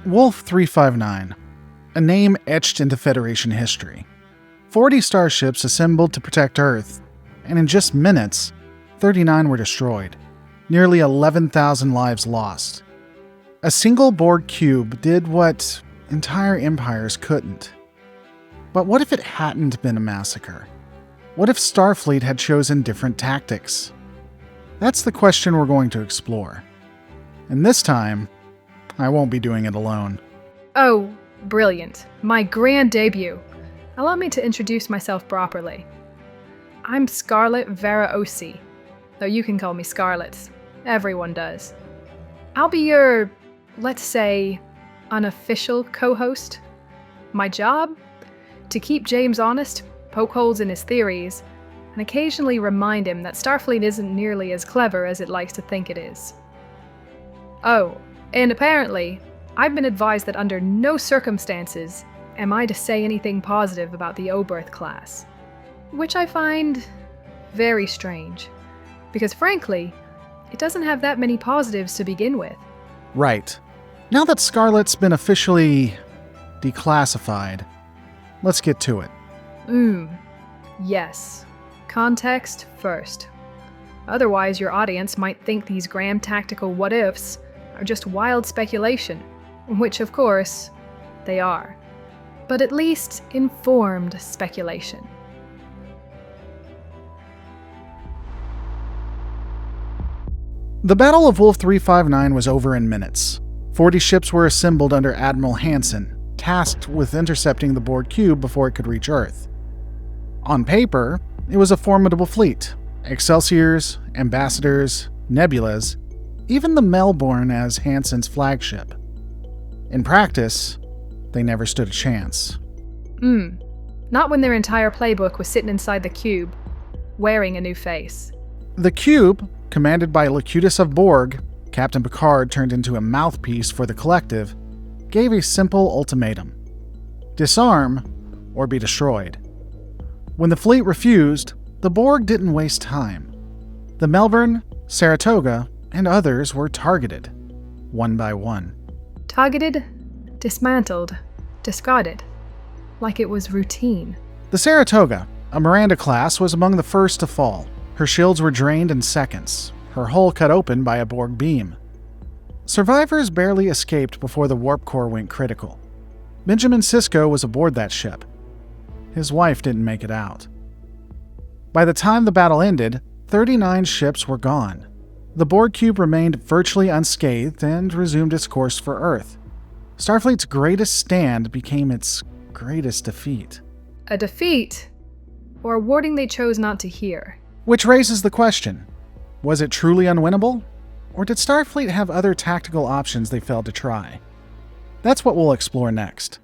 Wolf 359, a name etched into Federation history. 40 starships assembled to protect Earth, and in just minutes, 39 were destroyed. Nearly 11,000 lives lost. A single Borg cube did what entire empires couldn't. But what if it hadn't been a massacre? What if Starfleet had chosen different tactics? That's the question we're going to explore. And this time, I won't be doing it alone. Oh, brilliant. My grand debut. Allow me to introduce myself properly. I'm Scarlett Vera Ocee, though you can call me Scarlett. Everyone does. I'll be your, let's say, unofficial co-host. My job? To keep James honest, poke holes in his theories, and occasionally remind him that Starfleet isn't nearly as clever as it likes to think it is. Oh, and apparently, I've been advised that under no circumstances am I to say anything positive about the Oberth class, which I find very strange, because frankly, it doesn't have that many positives to begin with. Right. Now that Scarlett's been officially declassified, let's get to it. Yes. Context first. Otherwise, your audience might think these grand tactical what-ifs are just wild speculation, which, of course, they are. But at least informed speculation. The Battle of Wolf 359 was over in minutes. 40 ships were assembled under Admiral Hansen, tasked with intercepting the Borg cube before it could reach Earth. On paper, it was a formidable fleet. Excelsiors, Ambassadors, Nebulas, even the Melbourne as Hansen's flagship. In practice, they never stood a chance. Not when their entire playbook was sitting inside the cube, wearing a new face. The cube, commanded by Locutus of Borg, Captain Picard turned into a mouthpiece for the collective, gave a simple ultimatum. Disarm, or be destroyed. When the fleet refused, the Borg didn't waste time. The Melbourne, Saratoga, and others were targeted, one by one. Targeted, dismantled, discarded, like it was routine. The Saratoga, a Miranda class, was among the first to fall. Her shields were drained in seconds, her hull cut open by a Borg beam. Survivors barely escaped before the warp core went critical. Benjamin Sisko was aboard that ship. His wife didn't make it out. By the time the battle ended, 39 ships were gone. The Borg cube remained virtually unscathed and resumed its course for Earth. Starfleet's greatest stand became its greatest defeat. A defeat, or a warning they chose not to hear. Which raises the question, was it truly unwinnable? Or did Starfleet have other tactical options they failed to try? That's what we'll explore next.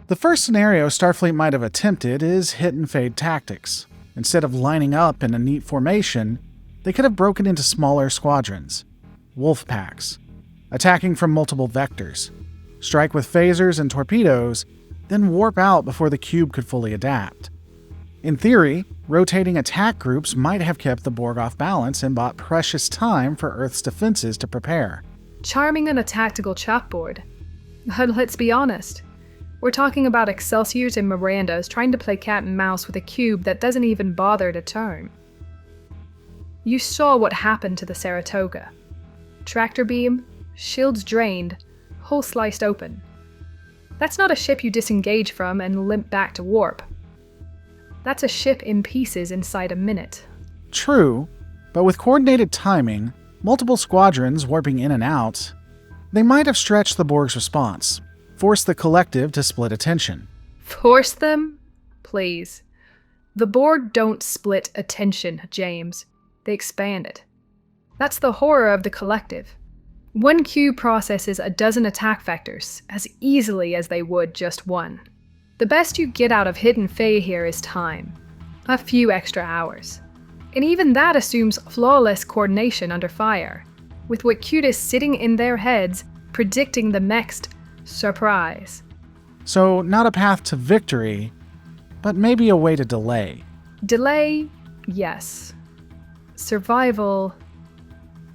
The first scenario Starfleet might have attempted is hit-and-fade tactics. Instead of lining up in a neat formation, they could have broken into smaller squadrons, wolf packs, attacking from multiple vectors, strike with phasers and torpedoes, then warp out before the cube could fully adapt. In theory, rotating attack groups might have kept the Borg off balance and bought precious time for Earth's defenses to prepare. Charming on a tactical chalkboard. But let's be honest. We're talking about Excelsiors and Mirandas trying to play cat and mouse with a cube that doesn't even bother to turn. You saw what happened to the Saratoga. Tractor beam, shields drained, hull sliced open. That's not a ship you disengage from and limp back to warp. That's a ship in pieces inside a minute. True, but with coordinated timing, multiple squadrons warping in and out, they might have stretched the Borg's response, forced the collective to split attention. Force them? Please. The Borg don't split attention, James. They expand it. That's the horror of the collective. One cube processes a dozen attack vectors as easily as they would just one. The best you get out of Hidden Fae here is time. A few extra hours. And even that assumes flawless coordination under fire, with Locutus sitting in their heads predicting the next surprise. So, not a path to victory, but maybe a way to delay. Delay, yes. Survival,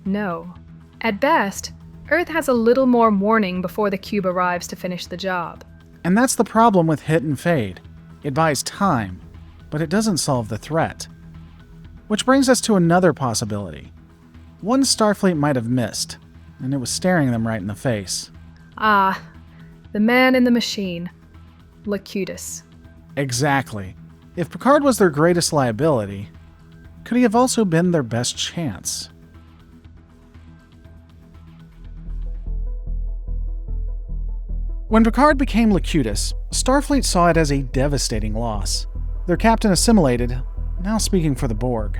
No. At best, Earth has a little more warning before the cube arrives to finish the job. And that's the problem with hit and fade. It buys time, but it doesn't solve the threat. Which brings us to another possibility. One Starfleet might have missed, and it was staring them right in the face. Ah, the man in the machine. Locutus. Exactly. If Picard was their greatest liability, could he have also been their best chance? When Picard became Locutus, Starfleet saw it as a devastating loss. Their captain assimilated, now speaking for the Borg.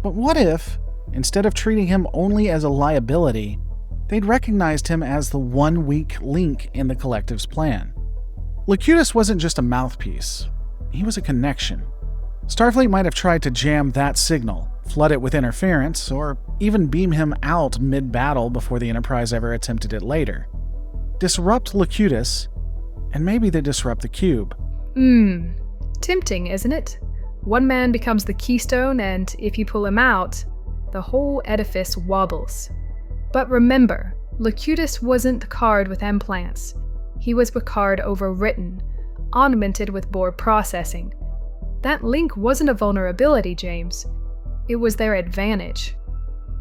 But what if, instead of treating him only as a liability, they'd recognized him as the one weak link in the collective's plan? Locutus wasn't just a mouthpiece. He was a connection. Starfleet might have tried to jam that signal, flood it with interference, or even beam him out mid-battle before the Enterprise ever attempted it later. Disrupt Locutus, and maybe they disrupt the cube. Tempting, isn't it? One man becomes the keystone, and if you pull him out, the whole edifice wobbles. But remember, Locutus wasn't Picard with implants. He was Picard overwritten, augmented with Borg processing. That link wasn't a vulnerability, James. It was their advantage.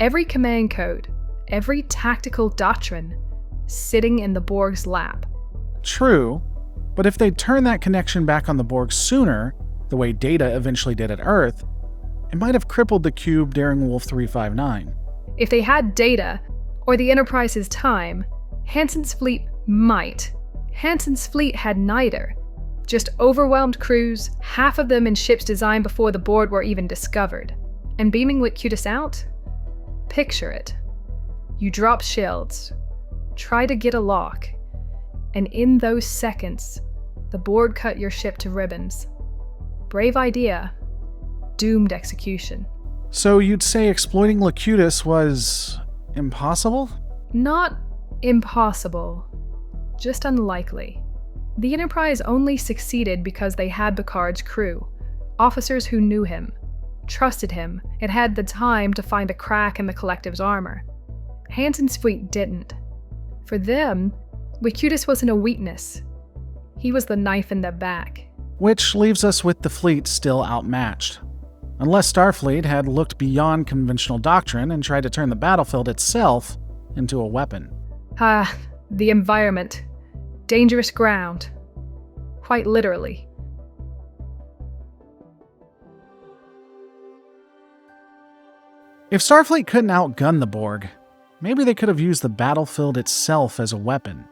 Every command code, every tactical doctrine, sitting in the Borg's lap. True, but if they'd turned that connection back on the Borg sooner, the way Data eventually did at Earth, it might have crippled the cube during Wolf 359. If they had Data, or the Enterprise's time, Hansen's fleet might. Hansen's fleet had neither. Just overwhelmed crews, half of them in ships designed before the Borg were even discovered. And beaming Locutus out? Picture it. You drop shields, try to get a lock, and in those seconds, the Borg cut your ship to ribbons. Brave idea, doomed execution. So you'd say exploiting Locutus was impossible? Not impossible, just unlikely. The Enterprise only succeeded because they had Picard's crew, officers who knew him, trusted him, and had the time to find a crack in the collective's armor. Hansen's fleet didn't. For them, Locutus wasn't a weakness. He was the knife in their back. Which leaves us with the fleet still outmatched. Unless Starfleet had looked beyond conventional doctrine and tried to turn the battlefield itself into a weapon. The environment. Dangerous ground. Quite literally. If Starfleet couldn't outgun the Borg, maybe they could have used the battlefield itself as a weapon.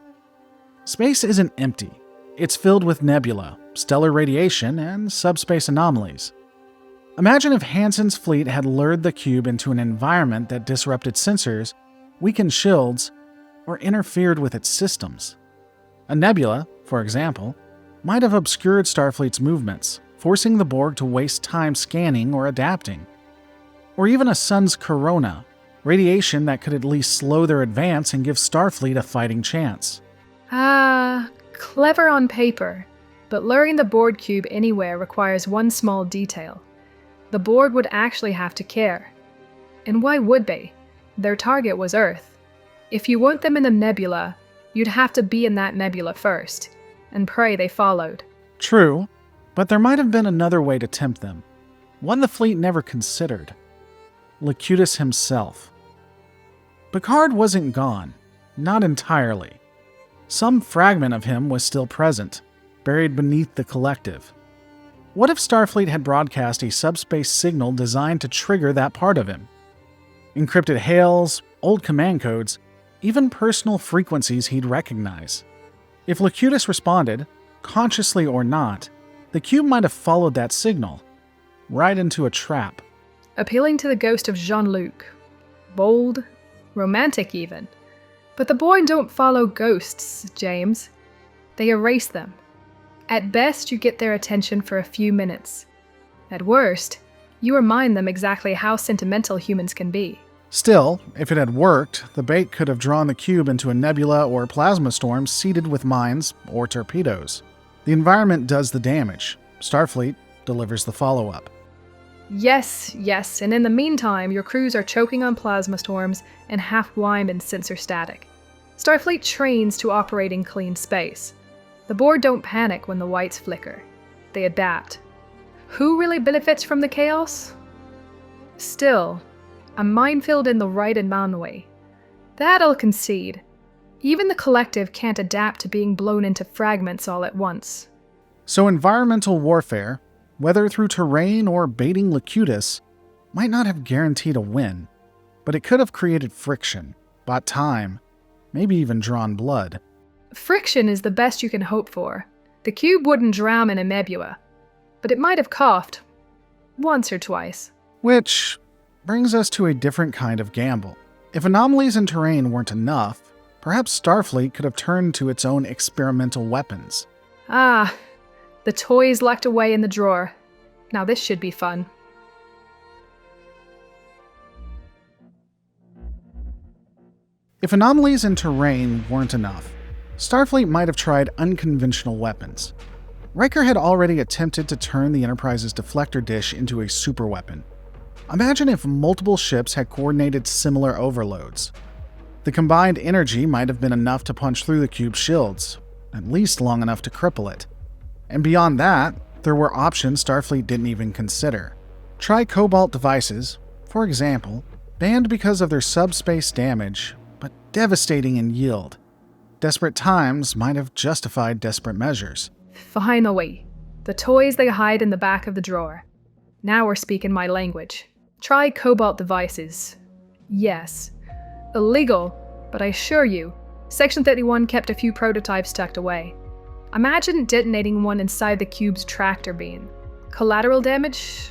Space isn't empty. It's filled with nebula, stellar radiation, and subspace anomalies. Imagine if Hansen's fleet had lured the cube into an environment that disrupted sensors, weakened shields, or interfered with its systems. A nebula, for example, might have obscured Starfleet's movements, forcing the Borg to waste time scanning or adapting. Or even a sun's corona, radiation that could at least slow their advance and give Starfleet a fighting chance. Clever on paper, but luring the Borg cube anywhere requires one small detail. The Borg would actually have to care. And why would they? Their target was Earth. If you want them in a nebula, you'd have to be in that nebula first, and pray they followed. True, but there might have been another way to tempt them, one the fleet never considered. Locutus himself. Picard wasn't gone, not entirely. Some fragment of him was still present, buried beneath the collective. What if Starfleet had broadcast a subspace signal designed to trigger that part of him? Encrypted hails, old command codes, even personal frequencies he'd recognize. If Locutus responded, consciously or not, the cube might have followed that signal, right into a trap. Appealing to the ghost of Jean-Luc. Bold, romantic even. But the Borg don't follow ghosts, James. They erase them. At best, you get their attention for a few minutes. At worst, you remind them exactly how sentimental humans can be. Still, if it had worked, the bait could have drawn the cube into a nebula or plasma storm seeded with mines or torpedoes. The environment does the damage. Starfleet delivers the follow-up. Yes, and in the meantime, your crews are choking on plasma storms and half-blind and sensor static. Starfleet trains to operate in clean space. The Borg don't panic when the whites flicker. They adapt. Who really benefits from the chaos? Still, a minefield in the right and wrong way. That I'll concede. Even the collective can't adapt to being blown into fragments all at once. So environmental warfare, whether through terrain or baiting Locutus, might not have guaranteed a win, but it could have created friction, bought time, maybe even drawn blood. Friction is the best you can hope for. The cube wouldn't drown in a nebula, but it might have coughed. Once or twice. Which brings us to a different kind of gamble. If anomalies in terrain weren't enough, perhaps Starfleet could have turned to its own experimental weapons. Ah, the toys locked away in the drawer. Now this should be fun. If anomalies in terrain weren't enough, Starfleet might have tried unconventional weapons. Riker had already attempted to turn the Enterprise's deflector dish into a superweapon. Imagine if multiple ships had coordinated similar overloads. The combined energy might have been enough to punch through the cube's shields, at least long enough to cripple it. And beyond that, there were options Starfleet didn't even consider. Try cobalt devices, for example, banned because of their subspace damage, but devastating in yield. Desperate times might have justified desperate measures. Finally, the toys they hide in the back of the drawer. Now we're speaking my language. Try cobalt devices. Yes. Illegal, but I assure you, Section 31 kept a few prototypes tucked away. Imagine detonating one inside the cube's tractor beam. Collateral damage?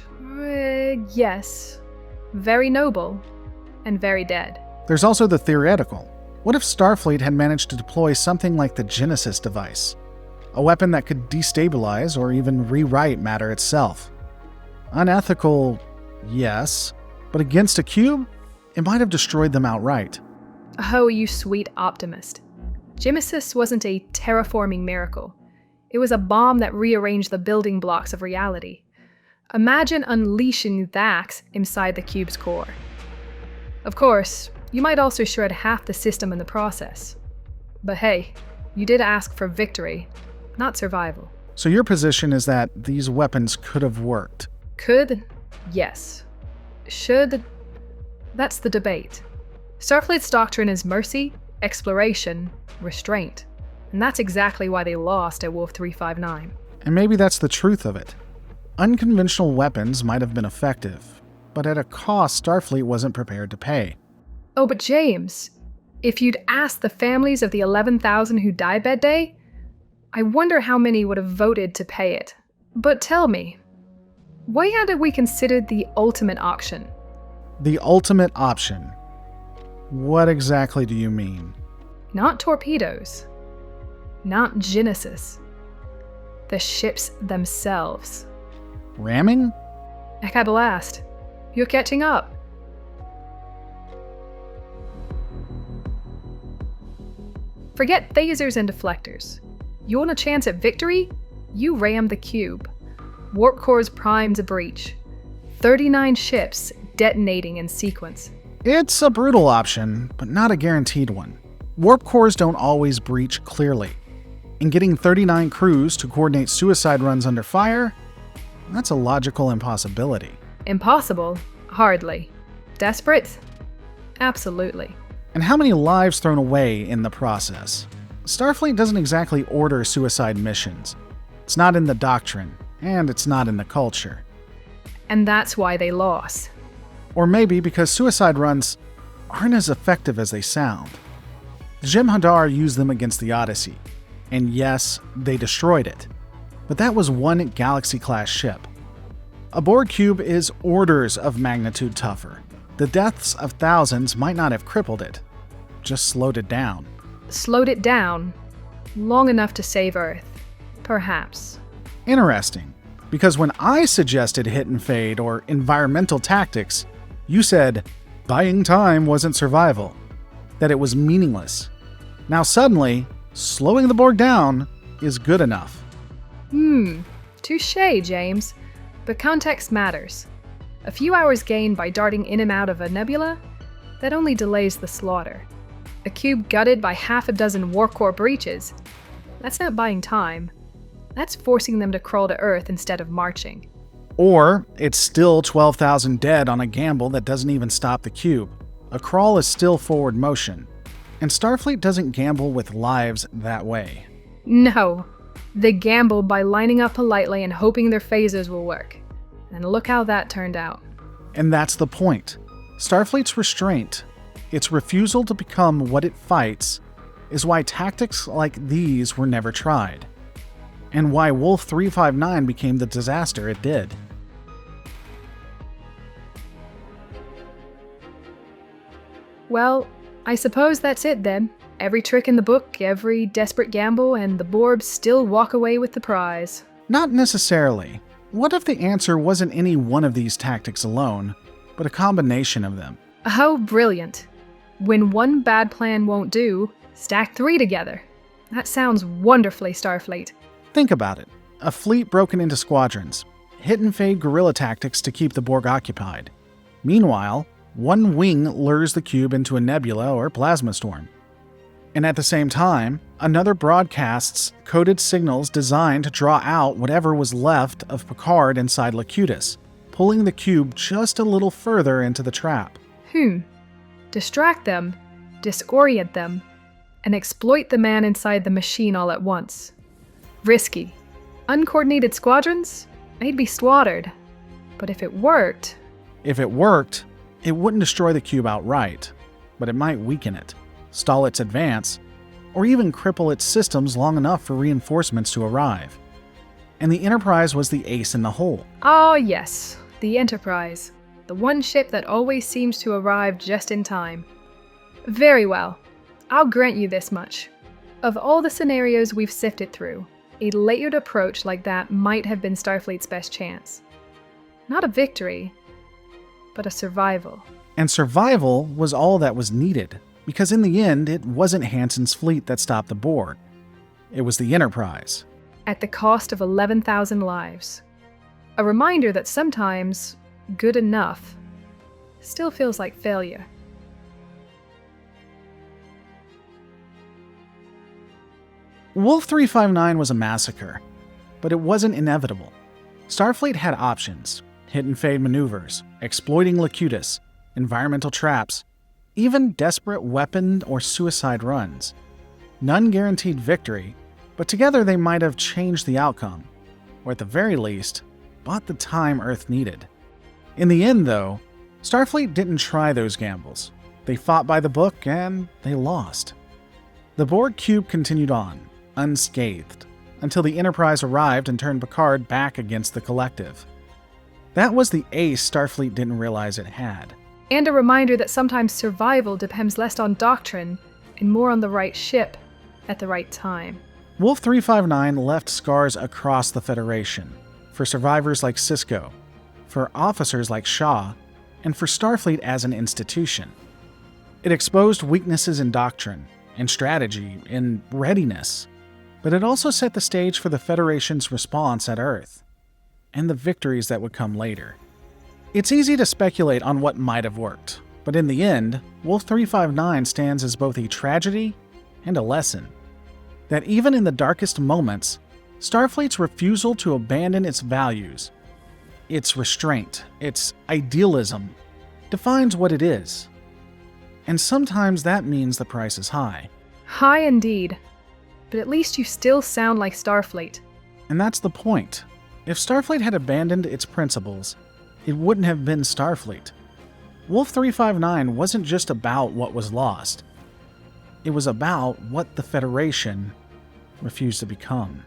Yes. Very noble, and very dead. There's also the theoretical. What if Starfleet had managed to deploy something like the Genesis device? A weapon that could destabilize or even rewrite matter itself. Unethical, yes, but against a cube, it might have destroyed them outright. Oh, you sweet optimist. Genesis wasn't a terraforming miracle. It was a bomb that rearranged the building blocks of reality. Imagine unleashing that inside the cube's core. Of course, you might also shred half the system in the process. But hey, you did ask for victory, not survival. So your position is that these weapons could have worked? Could? Yes. Should? That's the debate. Starfleet's doctrine is mercy, exploration, restraint. And that's exactly why they lost at Wolf 359. And maybe that's the truth of it. Unconventional weapons might have been effective, but at a cost Starfleet wasn't prepared to pay. Oh, but James, if you'd asked the families of the 11,000 who died that day, I wonder how many would have voted to pay it. But tell me, why hadn't we considered the ultimate option? The ultimate option? What exactly do you mean? Not torpedoes. Not Genesis. The ships themselves. Ramming? Heck, at last. You're catching up. Forget phasers and deflectors. You want a chance at victory? You ram the cube. Warp cores primed to breach. 39 ships detonating in sequence. It's a brutal option, but not a guaranteed one. Warp cores don't always breach clearly. And getting 39 crews to coordinate suicide runs under fire? That's a logical impossibility. Impossible? Hardly. Desperate? Absolutely. And how many lives thrown away in the process? Starfleet doesn't exactly order suicide missions. It's not in the doctrine, and it's not in the culture. And that's why they lost. Or maybe because suicide runs aren't as effective as they sound. Jem'Hadar used them against the Odyssey, and yes, they destroyed it. But that was one Galaxy-class ship. A Borg cube is orders of magnitude tougher. The deaths of thousands might not have crippled it, just slowed it down. Slowed it down long enough to save Earth, perhaps. Interesting, because when I suggested hit and fade or environmental tactics, you said buying time wasn't survival, that it was meaningless. Now suddenly, slowing the Borg down is good enough. Touché, James. But context matters. A few hours gained by darting in and out of a nebula, that only delays the slaughter. A cube gutted by half a dozen war core breaches, that's not buying time. That's forcing them to crawl to Earth instead of marching. Or it's still 12,000 dead on a gamble that doesn't even stop the cube. A crawl is still forward motion. And Starfleet doesn't gamble with lives that way. No. They gambled by lining up politely and hoping their phasers will work. And look how that turned out. And that's the point. Starfleet's restraint, its refusal to become what it fights, is why tactics like these were never tried. And why Wolf 359 became the disaster it did. Well, I suppose that's it then. Every trick in the book, every desperate gamble, and the Borg still walk away with the prize. Not necessarily. What if the answer wasn't any one of these tactics alone, but a combination of them? Oh, brilliant. When one bad plan won't do, stack 3 together. That sounds wonderfully Starfleet. Think about it. A fleet broken into squadrons. Hit and fade guerrilla tactics to keep the Borg occupied. Meanwhile, one wing lures the cube into a nebula or plasma storm. And at the same time, another broadcasts coded signals designed to draw out whatever was left of Picard inside Locutus, pulling the cube just a little further into the trap. Distract them, disorient them, and exploit the man inside the machine all at once. Risky. Uncoordinated squadrons? They'd be slaughtered. But if it worked... it wouldn't destroy the cube outright, but it might weaken it, stall its advance, or even cripple its systems long enough for reinforcements to arrive. And the Enterprise was the ace in the hole. Ah, yes, the Enterprise. The one ship that always seems to arrive just in time. Very well. I'll grant you this much. Of all the scenarios we've sifted through, a layered approach like that might have been Starfleet's best chance. Not a victory, but a survival. And survival was all that was needed, because in the end, it wasn't Hansen's fleet that stopped the Borg. It was the Enterprise. At the cost of 11,000 lives. A reminder that sometimes good enough still feels like failure. Wolf 359 was a massacre, but it wasn't inevitable. Starfleet had options: hit and fade maneuvers, exploiting Locutus, environmental traps, even desperate weapon or suicide runs. None guaranteed victory, but together they might have changed the outcome, or at the very least, bought the time Earth needed. In the end, though, Starfleet didn't try those gambles. They fought by the book, and they lost. The Borg cube continued on, unscathed, until the Enterprise arrived and turned Picard back against the collective. That was the ace Starfleet didn't realize it had. And a reminder that sometimes survival depends less on doctrine and more on the right ship at the right time. Wolf 359 left scars across the Federation, for survivors like Sisko, for officers like Shaw, and for Starfleet as an institution. It exposed weaknesses in doctrine, in strategy, in readiness, but it also set the stage for the Federation's response at Earth, and the victories that would come later. It's easy to speculate on what might have worked, but in the end, Wolf 359 stands as both a tragedy and a lesson. That even in the darkest moments, Starfleet's refusal to abandon its values, its restraint, its idealism, defines what it is. And sometimes that means the price is high. High indeed. But at least you still sound like Starfleet. And that's the point. If Starfleet had abandoned its principles, it wouldn't have been Starfleet. Wolf 359 wasn't just about what was lost. It was about what the Federation refused to become.